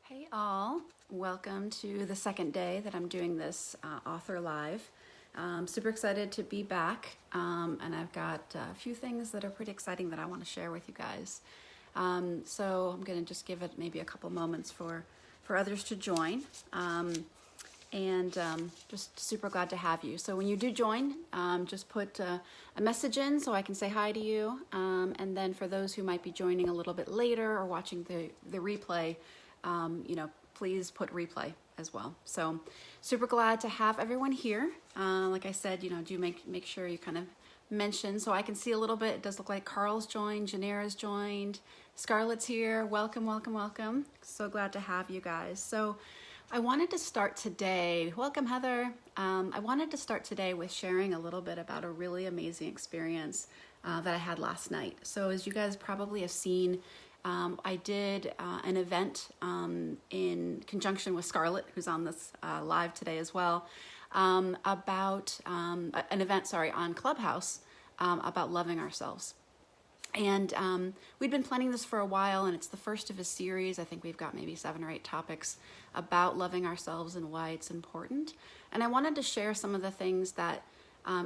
Hey all, welcome to the second day that I'm doing this author live. Super excited to be back, and I've got a few things that are pretty exciting that I want to share with you guys. So I'm going to just give it maybe a couple moments for others to join, and just super glad to have you. So when you do join, just put a message in so I can say hi to you, and then for those who might be joining a little bit later or watching the replay, please put replay as well. So super glad to have everyone here. Like I said, do make sure you kind of mention so I can see a little bit. It does look like Carl's joined, Janera's joined, Scarlett's here. Welcome, welcome, welcome. So glad to have you guys. So I wanted to start today, welcome Heather. I wanted to start today with sharing a little bit about a really amazing experience that I had last night. So as you guys probably have seen, I did an event in conjunction with Scarlett, who's on this live today as well, about an event, on Clubhouse about loving ourselves. And we'd been planning this for a while, and it's the first of a series. I think we've got maybe 7 or 8 topics about loving ourselves and why it's important. And I wanted to share some of the things that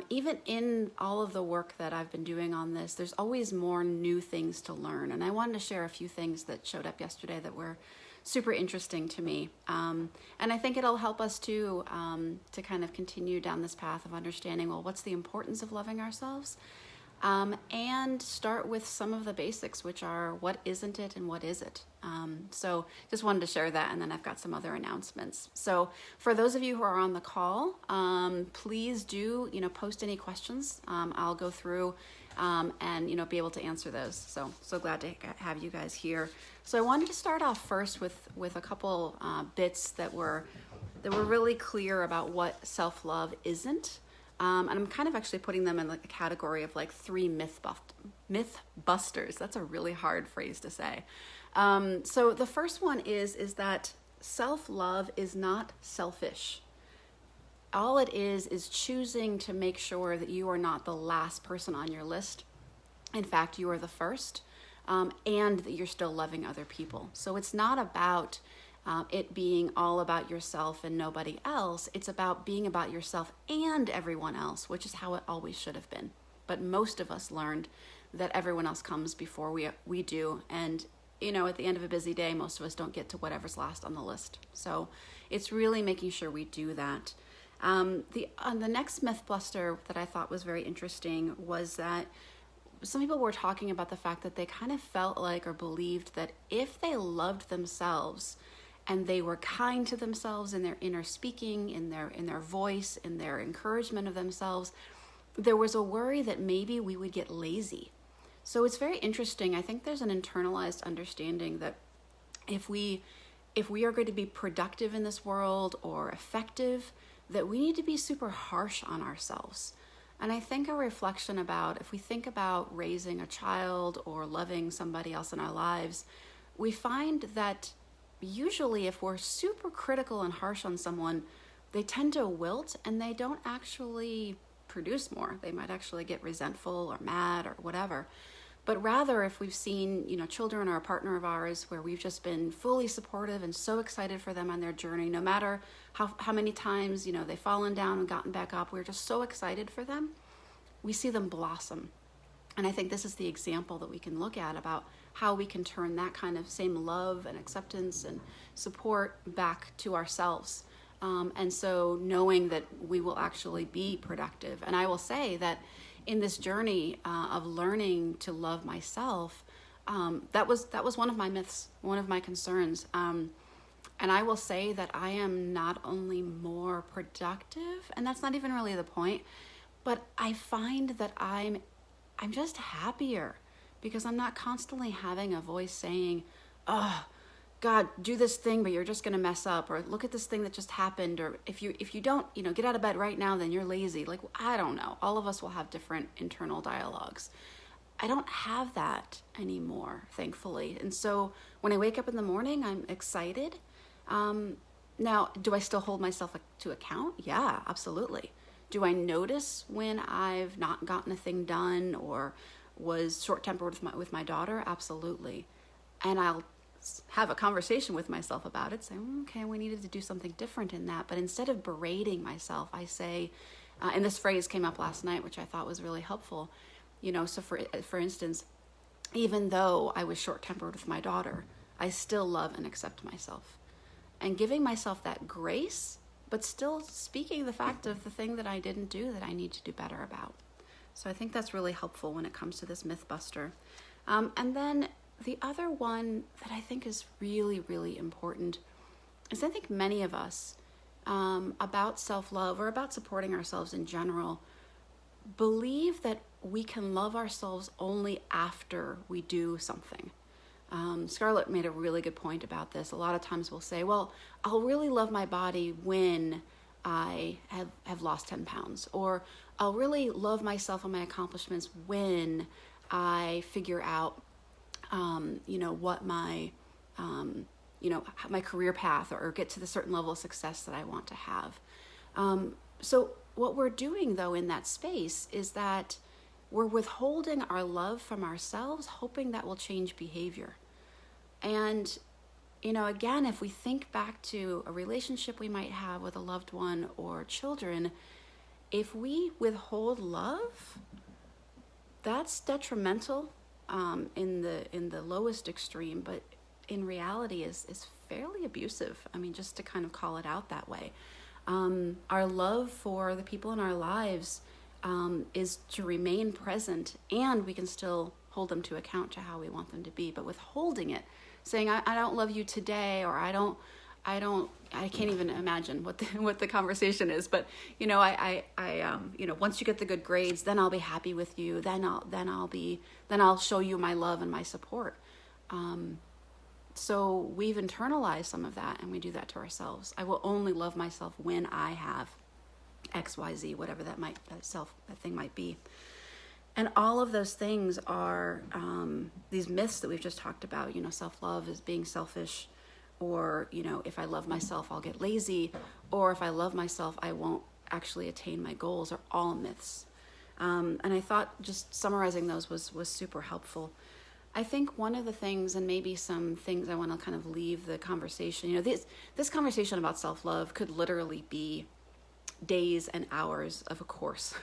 even in all of the work that I've been doing on this, there's always more new things to learn. And I wanted to share a few things that showed up yesterday that were super interesting to me. And I think it'll help us to kind of continue down this path of understanding, well, what's the importance of loving ourselves? And start with some of the basics, which are what isn't it and what is it? So just wanted to share that, and then I've got some other announcements. So for those of you who are on the call, please do, post any questions. I'll go through and, be able to answer those. So glad to have you guys here. So I wanted to start off first with a couple bits that were really clear about what self-love isn't. And I'm kind of actually putting them in like a category of like 3 myth busters. That's a really hard phrase to say. So the first one is that self-love is not selfish. All it is choosing to make sure that you are not the last person on your list. In fact, you are the first, and that you're still loving other people. So it's not about it being all about yourself and nobody else. It's about being about yourself and everyone else, which is how it always should have been. But most of us learned that everyone else comes before we do. And, at the end of a busy day, most of us don't get to whatever's last on the list. So it's really making sure we do that. The next myth buster that I thought was very interesting was that some people were talking about the fact that they kind of felt like or believed that if they loved themselves and they were kind to themselves in their inner speaking, in their voice, in their encouragement of themselves, there was a worry that maybe we would get lazy. So it's very interesting. I think there's an internalized understanding that if we are going to be productive in this world or effective, that we need to be super harsh on ourselves. And I think a reflection about, if we think about raising a child or loving somebody else in our lives, we find that usually if we're super critical and harsh on someone, they tend to wilt and they don't actually produce more. They might actually get resentful or mad or whatever. But rather, if we've seen, children or a partner of ours where we've just been fully supportive and so excited for them on their journey, no matter how many times, they've fallen down and gotten back up, we're just so excited for them, we see them blossom. And I think this is the example that we can look at about how we can turn that kind of same love and acceptance and support back to ourselves. And so knowing that we will actually be productive. And I will say that in this journey of learning to love myself, that was one of my myths, one of my concerns. And I will say that I am not only more productive, and that's not even really the point, but I find that I'm just happier because I'm not constantly having a voice saying, oh, God, do this thing, but you're just going to mess up, or look at this thing that just happened, or if you don't, get out of bed right now, then you're lazy. Like, I don't know. All of us will have different internal dialogues. I don't have that anymore, thankfully. And so when I wake up in the morning, I'm excited. Now, do I still hold myself to account? Yeah, absolutely. Do I notice when I've not gotten a thing done or was short-tempered with my daughter? Absolutely. And I'll have a conversation with myself about it, say, okay, we needed to do something different in that. But instead of berating myself, I say, and this phrase came up last night, which I thought was really helpful. So for instance, even though I was short-tempered with my daughter, I still love and accept myself. And giving myself that grace, but still speaking the fact of the thing that I didn't do that I need to do better about. So I think that's really helpful when it comes to this myth buster. And then the other one that I think is really, really important is I think many of us about self-love or about supporting ourselves in general believe that we can love ourselves only after we do something. Scarlett made a really good point about this. A lot of times we'll say, well, I'll really love my body when I have lost 10 pounds, or I'll really love myself and my accomplishments when I figure out, what my, my career path or get to the certain level of success that I want to have. So what we're doing though in that space is that we're withholding our love from ourselves, hoping that will change behavior. And, again, if we think back to a relationship we might have with a loved one or children, if we withhold love, that's detrimental in the lowest extreme, but in reality is fairly abusive. I mean, just to kind of call it out that way. Our love for the people in our lives is to remain present, and we can still hold them to account to how we want them to be. But withholding it, saying I don't love you today, or I can't even imagine what the conversation is. But once you get the good grades, then I'll be happy with you. Then I'll show you my love and my support. So we've internalized some of that, and we do that to ourselves. I will only love myself when I have X, Y, Z, whatever that thing might be. And all of those things are these myths that we've just talked about. Self-love is being selfish, or if I love myself, I'll get lazy, or if I love myself, I won't actually attain my goals. Are all myths. And I thought just summarizing those was super helpful. I think one of the things, and maybe some things I want to kind of leave the conversation, this conversation about self-love could literally be days and hours of a course,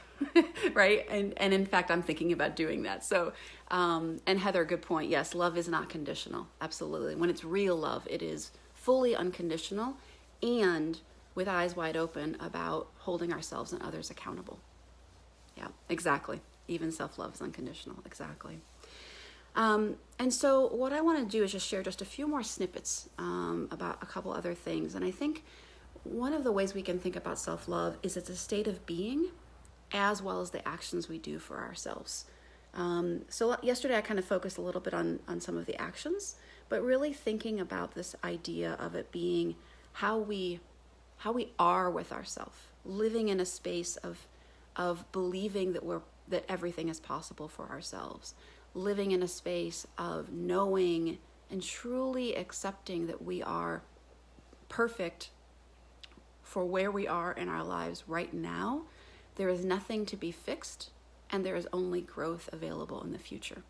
right? And in fact, I'm thinking about doing that. So, and Heather, good point. Yes, love is not conditional. Absolutely. When it's real love, it is fully unconditional and with eyes wide open about holding ourselves and others accountable. Yeah, exactly. Even self-love is unconditional. Exactly. And so what I want to do is just share just a few more snippets about a couple other things. And I think one of the ways we can think about self-love is it's a state of being as well as the actions we do for ourselves. So yesterday I kind of focused a little bit on some of the actions, but really thinking about this idea of it being how we are with ourselves, living in a space of believing that everything is possible for ourselves, living in a space of knowing and truly accepting that we are perfect for where we are in our lives right now. There is nothing to be fixed, and there is only growth available in the future.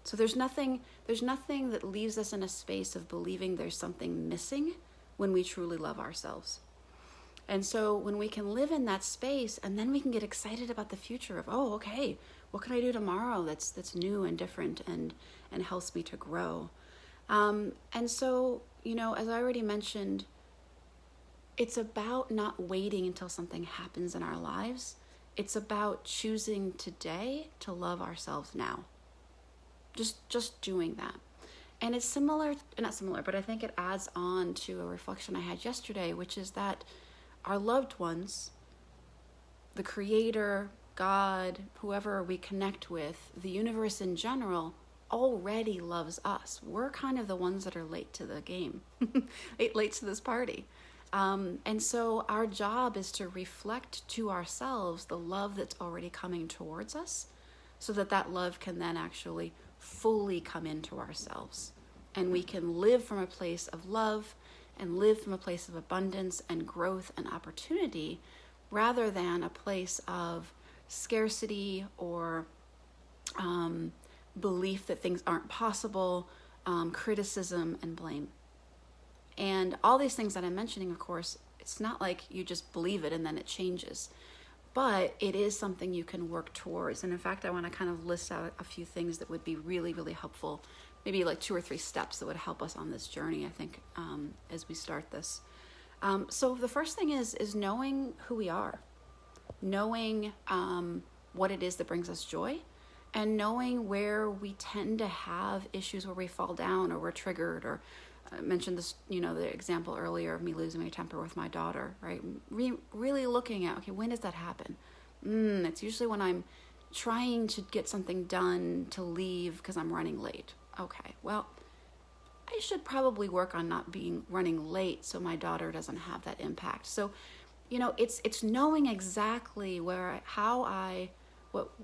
So there's nothing that leaves us in a space of believing there's something missing when we truly love ourselves. And so when we can live in that space, and then we can get excited about the future of, oh, okay, what can I do tomorrow that's new and different and helps me to grow? And so, as I already mentioned, it's about not waiting until something happens in our lives. It's about choosing today to love ourselves now. Just doing that. And it's not similar, but I think it adds on to a reflection I had yesterday, which is that our loved ones, the Creator, God, whoever we connect with, the universe in general, already loves us. We're kind of the ones that are late to the game, late to this party. And so our job is to reflect to ourselves the love that's already coming towards us, so that love can then actually fully come into ourselves. And we can live from a place of love and live from a place of abundance and growth and opportunity, rather than a place of scarcity or belief that things aren't possible, criticism, and blame. And all these things that I'm mentioning, of course, it's not like you just believe it and then it changes. But it is something you can work towards. And in fact, I want to kind of list out a few things that would be really, really helpful. Maybe like 2 or 3 steps that would help us on this journey, I think, as we start this. So the first thing is knowing who we are, knowing what it is that brings us joy, and knowing where we tend to have issues where we fall down or we're triggered. Or I mentioned this, the example earlier of me losing my temper with my daughter, right? Really looking at, okay, when does that happen? It's usually when I'm trying to get something done to leave because I'm running late. Okay, well, I should probably work on not running late so my daughter doesn't have that impact. So, it's knowing exactly what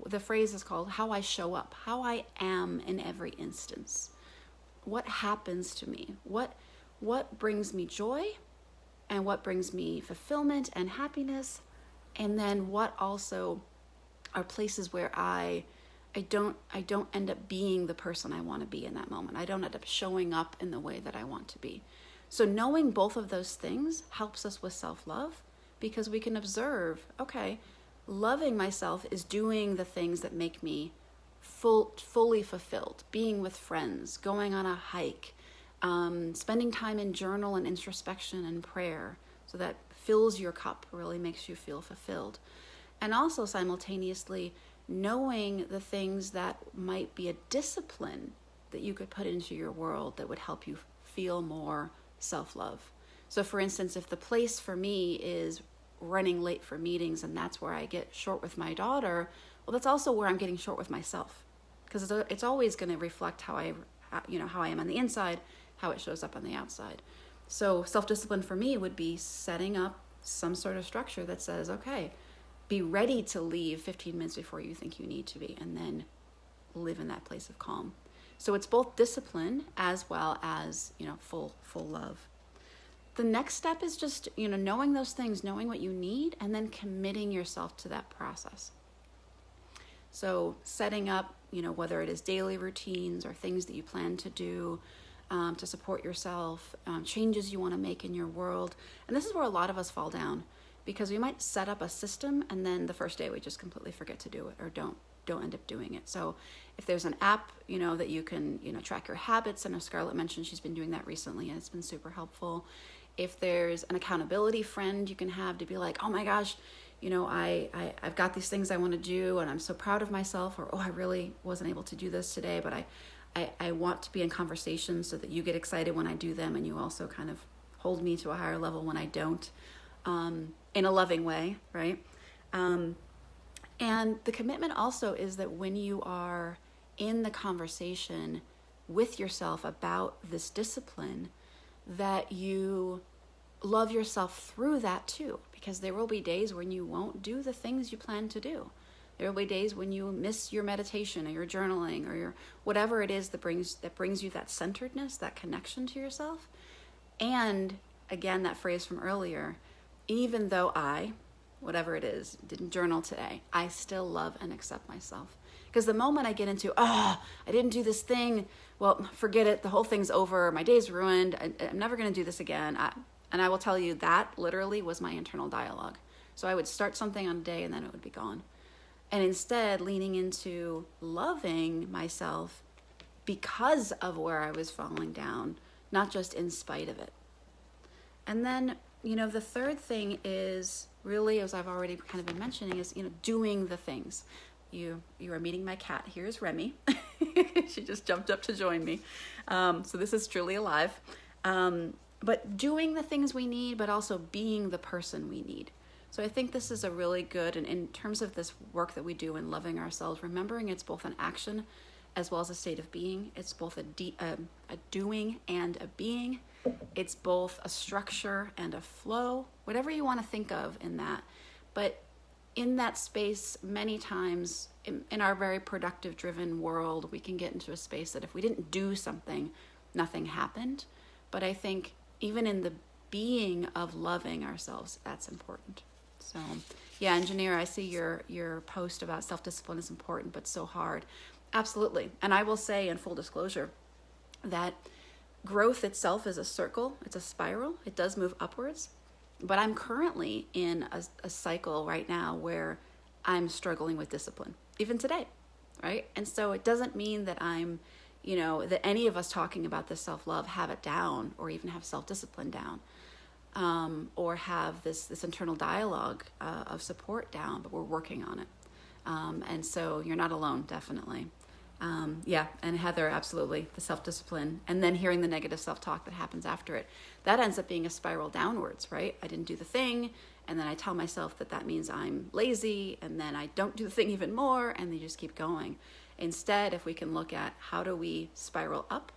the phrase is called, how I show up, how I am in every instance. What happens to me? What brings me joy, and what brings me fulfillment and happiness, and then what also are places where I don't end up being the person I want to be in that moment. I don't end up showing up in the way that I want to be. So knowing both of those things helps us with self-love, because we can observe, okay, loving myself is doing the things that make me fully fulfilled, being with friends, going on a hike, spending time in journal and introspection and prayer, so that fills your cup, really makes you feel fulfilled. And also simultaneously knowing the things that might be a discipline that you could put into your world that would help you feel more self-love. So for instance, if the place for me is running late for meetings and that's where I get short with my daughter, well, that's also where I'm getting short with myself, because it's always going to reflect how I am on the inside, how it shows up on the outside. So self-discipline for me would be setting up some sort of structure that says, okay, be ready to leave 15 minutes before you think you need to be, and then live in that place of calm. So it's both discipline as well as, full love. The next step is just, knowing those things, knowing what you need, and then committing yourself to that process. So setting up, whether it is daily routines or things that you plan to do to support yourself, changes you want to make in your world. And this is where a lot of us fall down, because we might set up a system and then the first day we just completely forget to do it, or don't end up doing it. So if there's an app, that you can, track your habits, and as Scarlett mentioned, she's been doing that recently and it's been super helpful. If there's an accountability friend you can have to be like, oh my gosh, I've got these things I want to do and I'm so proud of myself, or, oh, I really wasn't able to do this today, but I want to be in conversation so that you get excited when I do them and you also kind of hold me to a higher level when I don't, in a loving way, right? And the commitment also is that when you are in the conversation with yourself about this discipline, that you love yourself through that too, because there will be days when you won't do the things you plan to do. There will be days when you miss your meditation or your journaling or your whatever it is that brings you that centeredness, that connection to yourself. And again, that phrase from earlier, even though whatever it is, didn't journal today, I still love and accept myself. Because the moment I get into, I didn't do this thing, well, forget it, the whole thing's over, my day's ruined, I'm never going to do this again. And I will tell you that literally was my internal dialogue. So I would start something on a day and then it would be gone. And instead, leaning into loving myself because of where I was falling down, not just in spite of it. And then, the third thing is really, as I've already kind of been mentioning, is, doing the things. You are meeting my cat. Here's Remy. She just jumped up to join me. So this is truly alive. But doing the things we need, but also being the person we need. So I think this is a really good, and in terms of this work that we do in loving ourselves, remembering it's both an action as well as a state of being. It's both a doing and a being. It's both a structure and a flow, whatever you want to think of in that. But in that space, many times in our very productive driven world, we can get into a space that if we didn't do something, nothing happened. But I think even in the being of loving ourselves, that's important. So yeah, Engineer, I see your post about self-discipline is important, but so hard. Absolutely. And I will say, in full disclosure, that growth itself is a circle, it's a spiral, it does move upwards. But I'm currently in a cycle right now where I'm struggling with discipline, even today, right? And so it doesn't mean that I'm, that any of us talking about this self-love have it down, or even have self-discipline down, or have this internal dialogue of support down, but we're working on it. And so you're not alone, definitely. And Heather, absolutely, the self-discipline, and then hearing the negative self-talk that happens after it, that ends up being a spiral downwards, right? I didn't do the thing, and then I tell myself that means I'm lazy, and then I don't do the thing even more, and they just keep going. Instead, if we can look at how do we spiral up,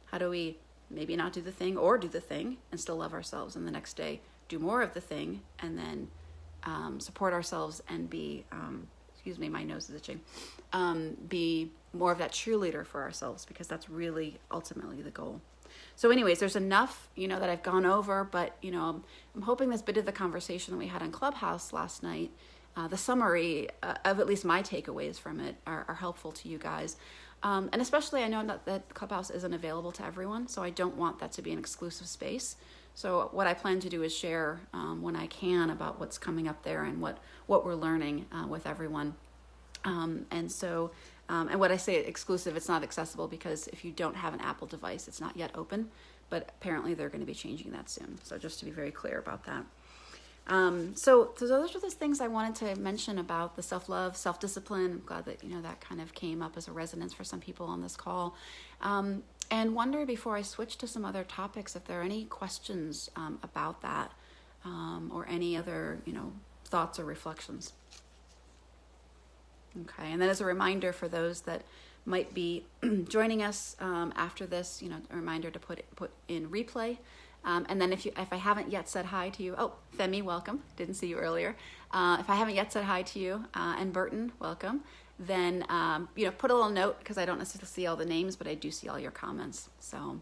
how do we maybe not do the thing or do the thing and still love ourselves, and the next day do more of the thing, and then support ourselves and be, my nose is itching, be more of that cheerleader for ourselves, because that's really ultimately the goal. So anyways, there's enough, that I've gone over, but, I'm hoping this bit of the conversation that we had on Clubhouse last night, the summary of at least my takeaways from it are helpful to you guys. And especially I know that Clubhouse isn't available to everyone, so I don't want that to be an exclusive space. So what I plan to do is share when I can about what's coming up there and what we're learning with everyone. And what I say exclusive, it's not accessible, because if you don't have an Apple device, it's not yet open, but apparently they're going to be changing that soon. So just to be very clear about that. So those are the things I wanted to mention about the self-love, self-discipline. I'm glad that, that kind of came up as a resonance for some people on this call. And wonder, before I switch to some other topics, if there are any questions about that, or any other, thoughts or reflections. Okay, and then as a reminder for those that might be joining us after this, a reminder to put in replay. And then if I haven't yet said hi to you, Femi, welcome. Didn't see you earlier. If I haven't yet said hi to you, and Burton, welcome. Then put a little note, because I don't necessarily see all the names, but I do see all your comments. So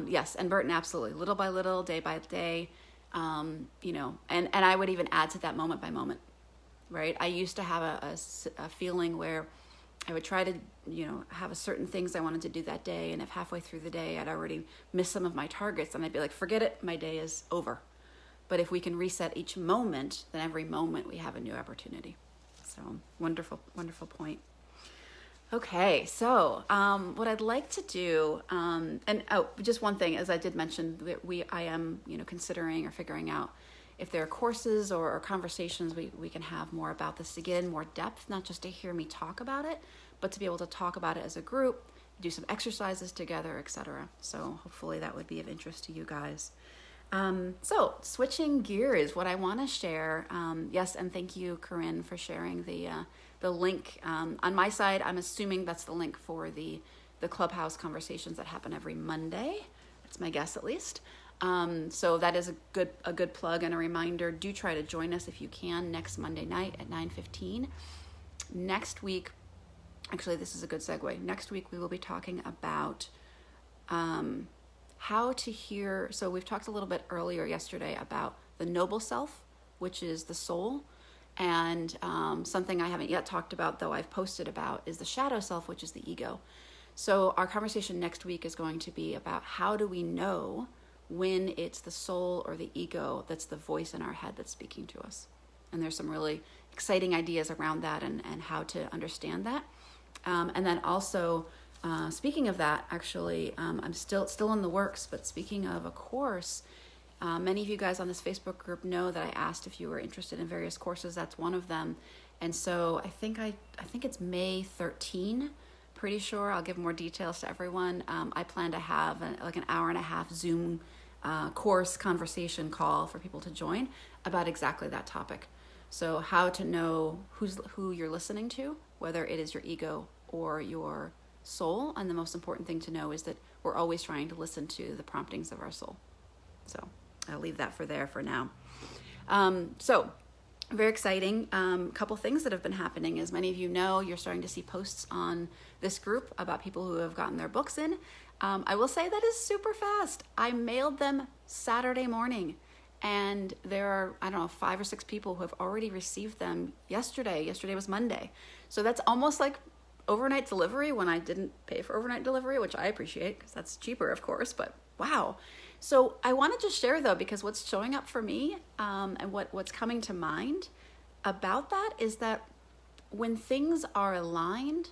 yes, and Burton, absolutely, little by little, day by day, and I would even add to that moment by moment, right? I used to have a feeling where I would try to, have a certain things I wanted to do that day. And if halfway through the day I'd already missed some of my targets, then I'd be like, forget it, my day is over. But if we can reset each moment, then every moment we have a new opportunity. So wonderful, wonderful point. Okay, so what I'd like to do, just one thing, as I did mention, I am, considering or figuring out if there are courses or conversations we can have more about this to get in more depth, not just to hear me talk about it, but to be able to talk about it as a group, do some exercises together, etc. So hopefully that would be of interest to you guys. So switching gears, what I want to share, yes, and thank you, Corinne, for sharing the link. On my side, I'm assuming that's the link for the Clubhouse conversations that happen every Monday. That's my guess, at least. So that is a good plug and a reminder. Do try to join us if you can next Monday night at 9:15. Next week, actually, this is a good segue. Next week, we will be talking about how to hear. So we've talked a little bit earlier yesterday about the noble self, which is the soul. And something I haven't yet talked about, though I've posted about, is the shadow self, which is the ego. So our conversation next week is going to be about how do we know when it's the soul or the ego that's the voice in our head that's speaking to us. And there's some really exciting ideas around that and how to understand that. And then also, speaking of that, actually, I'm still in the works, but speaking of a course, many of you guys on this Facebook group know that I asked if you were interested in various courses. That's one of them. And so I think it's May 13. Pretty sure I'll give more details to everyone. I plan to have an hour and a half Zoom course conversation call for people to join about exactly that topic. So how to know who you're listening to, whether it is your ego or your soul. And the most important thing to know is that we're always trying to listen to the promptings of our soul. So I'll leave that for now. So very exciting. Couple things that have been happening. As many of you know, you're starting to see posts on this group about people who have gotten their books in. I will say that is super fast. I mailed them Saturday morning, and there are, 5 or 6 people who have already received them yesterday. Yesterday was Monday. So that's almost like overnight delivery when I didn't pay for overnight delivery, which I appreciate because that's cheaper, of course, but wow. So I want to just share though, because what's showing up for me and what's coming to mind about that is that when things are aligned,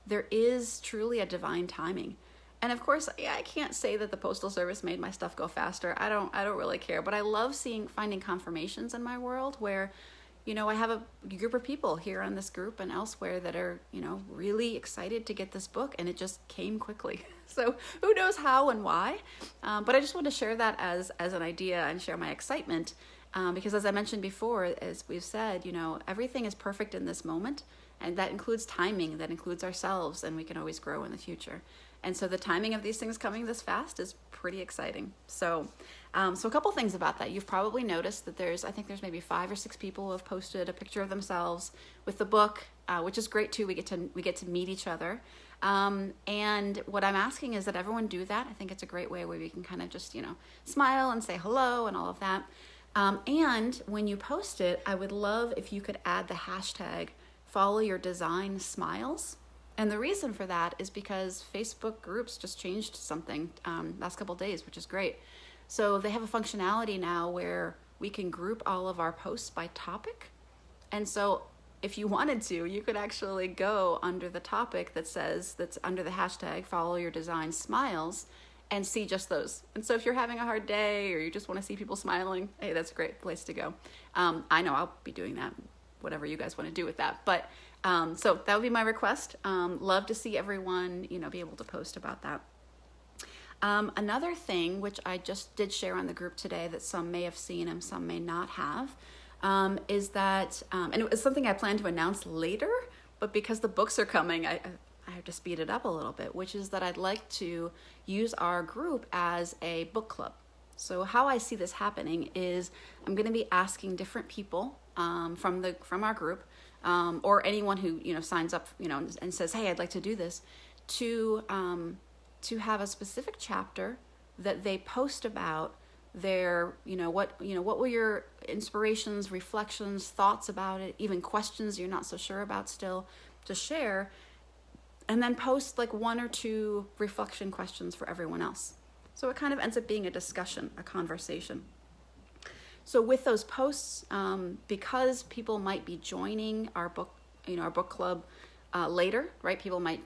there is truly a divine timing. And of course, I can't say that the Postal Service made my stuff go faster. I don't really care, but I love finding confirmations in my world where, I have a group of people here on this group and elsewhere that are, really excited to get this book, and it just came quickly. So who knows how and why? But I just want to share that as an idea and share my excitement. Because as I mentioned before, as we've said, everything is perfect in this moment, and that includes timing, that includes ourselves, and we can always grow in the future. And so the timing of these things coming this fast is pretty exciting. So a couple things about that. You've probably noticed that I think there's maybe 5 or 6 people who have posted a picture of themselves with the book, which is great too. We get to meet each other. And what I'm asking is that everyone do that. I think it's a great way where we can kind of just, smile and say hello and all of that. And when you post it, I would love if you could add the hashtag #FollowYourDesignSmiles. And the reason for that is because Facebook groups just changed something last couple of days, which is great. So they have a functionality now where we can group all of our posts by topic. And so if you wanted to, you could actually go under the topic that's under the hashtag #FollowYourDesignSmiles and see just those. And so if you're having a hard day or you just want to see people smiling, hey, that's a great place to go. I know I'll be doing that, whatever you guys want to do with that. But so that would be my request. Love to see everyone, be able to post about that. Another thing, which I just did share on the group today that some may have seen and some may not have, is that, and it was something I plan to announce later, but because the books are coming, I have to speed it up a little bit, which is that I'd like to use our group as a book club. So how I see this happening is I'm going to be asking different people from our group, or anyone who signs up and says, hey, I'd like to do this, to have a specific chapter that they post about their what were your inspirations, reflections, thoughts about it, even questions you're not so sure about still to share, and then post like 1 or 2 reflection questions for everyone else. So it kind of ends up being a discussion, a conversation. So with those posts, because people might be joining our book, our book club later, right? People might,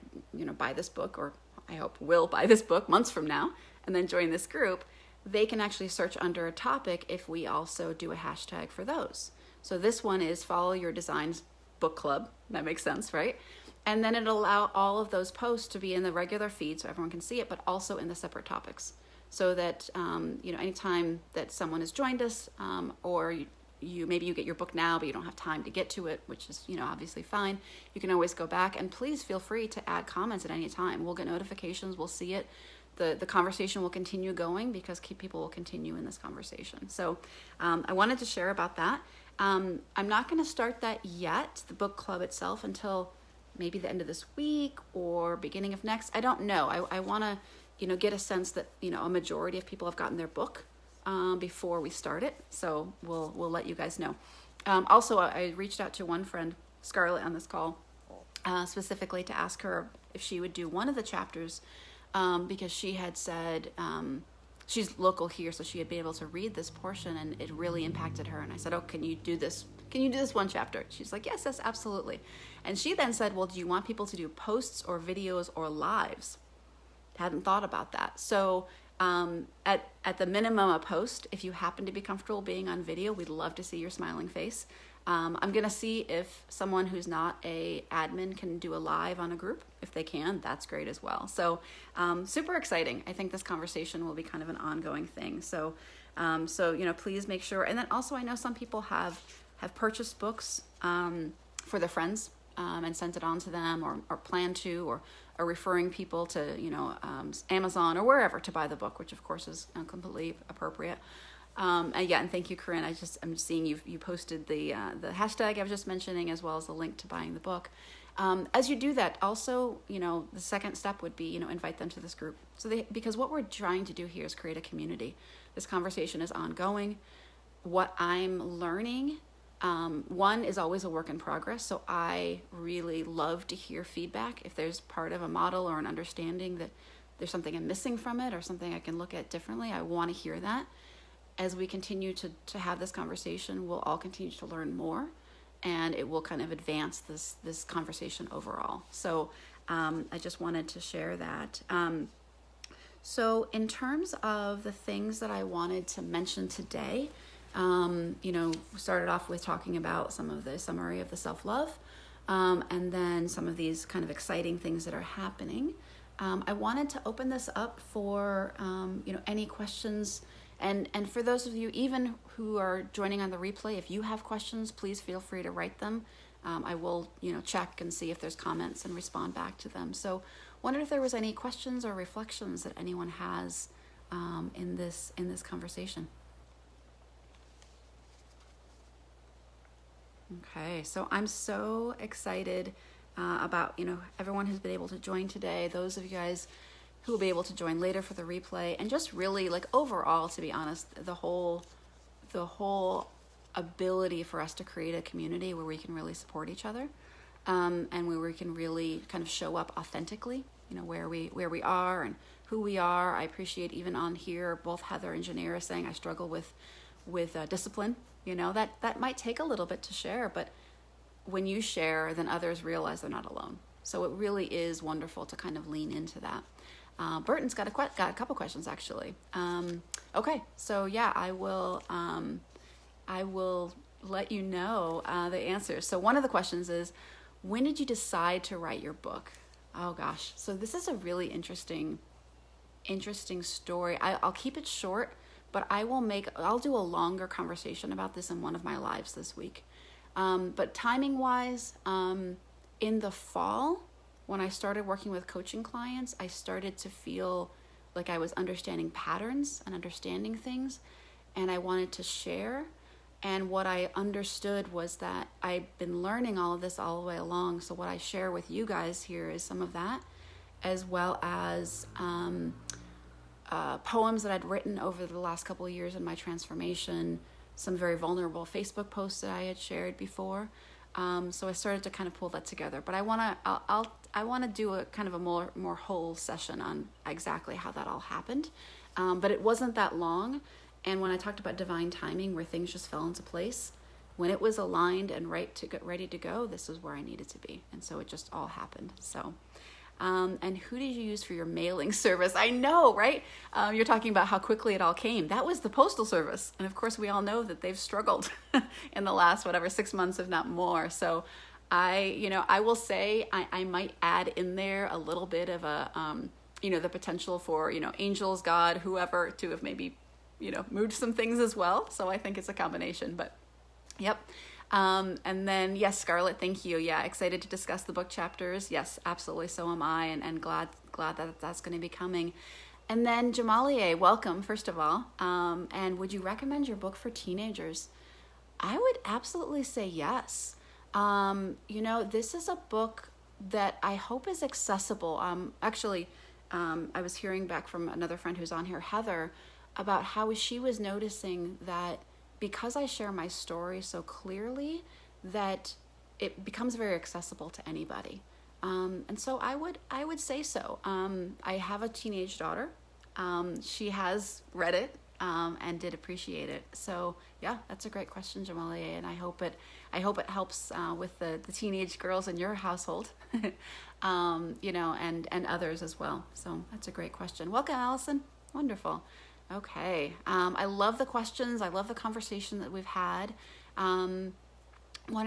buy this book, or I hope will buy this book months from now, and then join this group. They can actually search under a topic if we also do a hashtag for those. So this one is Follow Your Designs Book Club. That makes sense, right? And then it'll allow all of those posts to be in the regular feed so everyone can see it, but also in the separate topics. So that, anytime that someone has joined us, or maybe you get your book now, but you don't have time to get to it, which is, obviously fine. You can always go back, and please feel free to add comments at any time. We'll get notifications. We'll see it. The conversation will continue going because people will continue in this conversation. So I wanted to share about that. I'm not going to start that yet, the book club itself, until maybe the end of this week or beginning of next. I don't know. I want to, get a sense that, a majority of people have gotten their book before we start it. So we'll let you guys know. Also, I reached out to one friend, Scarlett, on this call, specifically to ask her if she would do one of the chapters, because she had said, she's local here, so she had been able to read this portion and it really impacted her. And I said, oh, can you do this? Can you do this one chapter? She's like, yes, absolutely. And she then said, well, do you want people to do posts or videos or lives? Hadn't thought about that. So at the minimum, a post. If you happen to be comfortable being on video, we'd love to see your smiling face. I'm going to see if someone who's not a admin can do a live on a group. If they can, that's great as well. So super exciting. I think this conversation will be kind of an ongoing thing. So please make sure. And then also, I know some people have purchased books for their friends and sent it on to them, or plan to, or are referring people to Amazon or wherever to buy the book, which of course is completely appropriate. And thank you, Corinne. I'm just seeing you posted the hashtag I was just mentioning, as well as the link to buying the book. As you do that, also, the second step would be, invite them to this group. Because what we're trying to do here is create a community. This conversation is ongoing. What I'm learning One is always a work in progress, so I really love to hear feedback. If there's part of a model or an understanding that there's something I'm missing from it or something I can look at differently, I want to hear that. As we continue to have this conversation, we'll all continue to learn more, and it will kind of advance this conversation overall. So I just wanted to share that. So in terms of the things that I wanted to mention today, we started off with talking about some of the summary of the self-love, and then some of these kind of exciting things that are happening. I wanted to open this up for, any questions. And for those of you even who are joining on the replay, if you have questions, please feel free to write them. I will, check and see if there's comments and respond back to them. So wondered if there was any questions or reflections that anyone has in this conversation. Okay, so I'm so excited about, everyone who's been able to join today, those of you guys who will be able to join later for the replay, and just really like overall, to be honest, the whole ability for us to create a community where we can really support each other, and where we can really kind of show up authentically, where we are and who we are. I appreciate even on here, both Heather and Janira saying I struggle with discipline. That might take a little bit to share, but when you share, then others realize they're not alone. So it really is wonderful to kind of lean into that. Burton's got a couple questions actually. Okay, so yeah, I will let you know the answers. So one of the questions is, when did you decide to write your book? Oh gosh, so this is a really interesting story. I'll keep it short, but I'll do a longer conversation about this in one of my lives this week. But timing wise, in the fall, when I started working with coaching clients, I started to feel like I was understanding patterns and understanding things, and I wanted to share. And what I understood was that I'd been learning all of this all the way along. So what I share with you guys here is some of that, as well as poems that I'd written over the last couple of years in my transformation, some very vulnerable Facebook posts that I had shared before. So I started to kind of pull that together. But I want to do a kind of a more whole session on exactly how that all happened. But it wasn't that long. And when I talked about divine timing, where things just fell into place, when it was aligned and ready to go, this is where I needed to be. And so it just all happened. So, and who did you use for your mailing service? I know, right? You're talking about how quickly it all came. That was the Postal Service. And of course, we all know that they've struggled in the last, 6 months, if not more. So I will say I might add in there a little bit of the potential for, angels, God, whoever, to have maybe, moved some things as well. So I think it's a combination, but yep. And then, yes, Scarlett, thank you. Yeah, excited to discuss the book chapters. Yes, absolutely. So am I, and glad that that's going to be coming. And then Jamalie, welcome, first of all. And would you recommend your book for teenagers? I would absolutely say yes. This is a book that I hope is accessible. I was hearing back from another friend who's on here, Heather, about how she was noticing that because I share my story so clearly, that it becomes very accessible to anybody. And so I would say so. I have a teenage daughter. She has read it and did appreciate it. So yeah, that's a great question, Jamalie, and I hope it helps with the teenage girls in your household, and others as well. So that's a great question. Welcome, Allison. Wonderful. Okay. I love the questions. I love the conversation that we've had. Wonder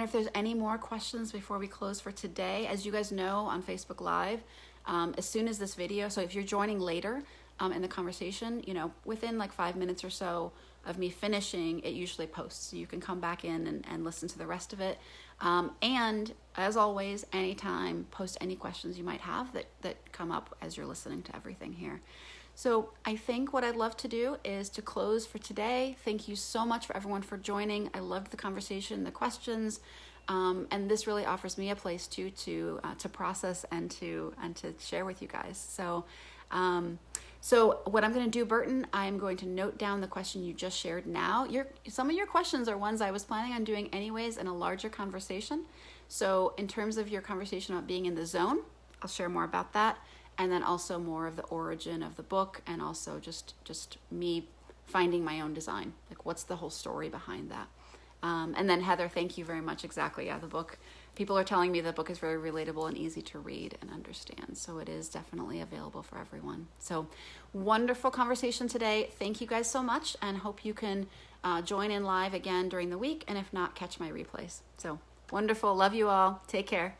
if there's any more questions before we close for today. As you guys know, on Facebook Live, as soon as this video, so if you're joining later in the conversation, within like 5 minutes or so of me finishing, it usually posts. So you can come back in and listen to the rest of it. And as always, anytime, post any questions you might have that come up as you're listening to everything here. So I think what I'd love to do is to close for today. Thank you so much for everyone for joining. I loved the conversation, the questions, and this really offers me a place to process and to share with you guys. So So what I'm going to do, Burton, I'm going to note down the question you just shared now. Some of your questions are ones I was planning on doing anyways in a larger conversation. So in terms of your conversation about being in the zone, I'll share more about that. And then also more of the origin of the book, and also just me finding my own design. Like, what's the whole story behind that? And then Heather, thank you very much. Exactly. Yeah, the book, people are telling me the book is very relatable and easy to read and understand. So it is definitely available for everyone. So wonderful conversation today. Thank you guys so much, and hope you can join in live again during the week. And if not, catch my replays. So wonderful. Love you all. Take care.